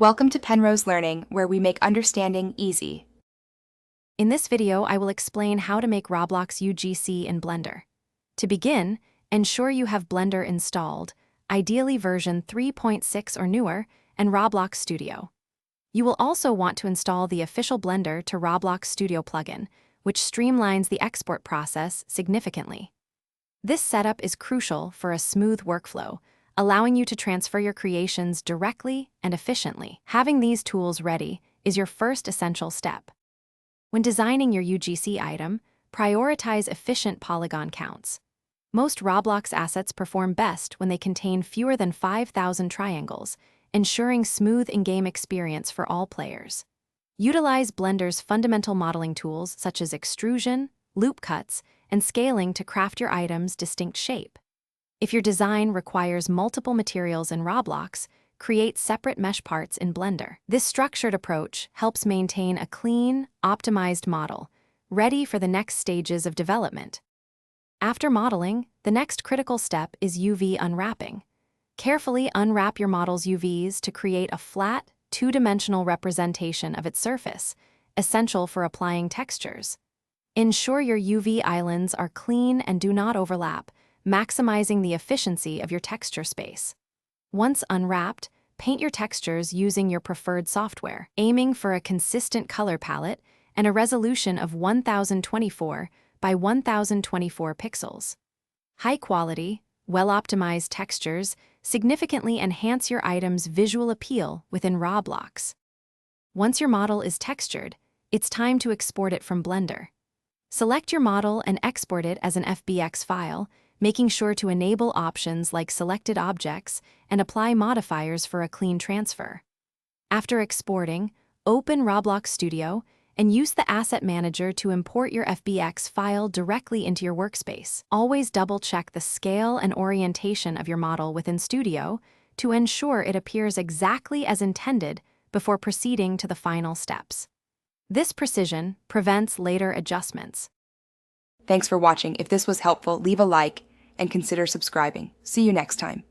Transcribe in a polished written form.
Welcome to Penrose Learning, where we make understanding easy. In this video, I will explain how to make Roblox UGC in Blender. To begin, ensure you have Blender installed, ideally version 3.6 or newer, and Roblox Studio. You will also want to install the official Blender to Roblox Studio plugin, which streamlines the export process significantly. This setup is crucial for a smooth workflow, allowing you to transfer your creations directly and efficiently. Having these tools ready is your first essential step. When designing your UGC item, prioritize efficient polygon counts. Most Roblox assets perform best when they contain fewer than 5,000 triangles, ensuring smooth in-game experience for all players. Utilize Blender's fundamental modeling tools such as extrusion, loop cuts, and scaling to craft your item's distinct shape. If your design requires multiple materials in Roblox, create separate mesh parts in Blender. This structured approach helps maintain a clean, optimized model, ready for the next stages of development. After modeling, the next critical step is UV unwrapping. Carefully unwrap your model's UVs to create a flat, two-dimensional representation of its surface, essential for applying textures. Ensure your UV islands are clean and do not overlap, maximizing the efficiency of your texture space. Once unwrapped, paint your textures using your preferred software, aiming for a consistent color palette and a resolution of 1024 by 1024 pixels. High-quality, well-optimized textures significantly enhance your item's visual appeal within Roblox. Once your model is textured, it's time to export it from Blender. Select your model and export it as an FBX file, making sure to enable options like selected objects and apply modifiers for a clean transfer. After exporting, open Roblox Studio and use the Asset Manager to import your FBX file directly into your workspace. Always double-check the scale and orientation of your model within Studio to ensure it appears exactly as intended before proceeding to the final steps. This precision prevents later adjustments. Thanks for watching. If this was helpful, leave a like and consider subscribing. See you next time.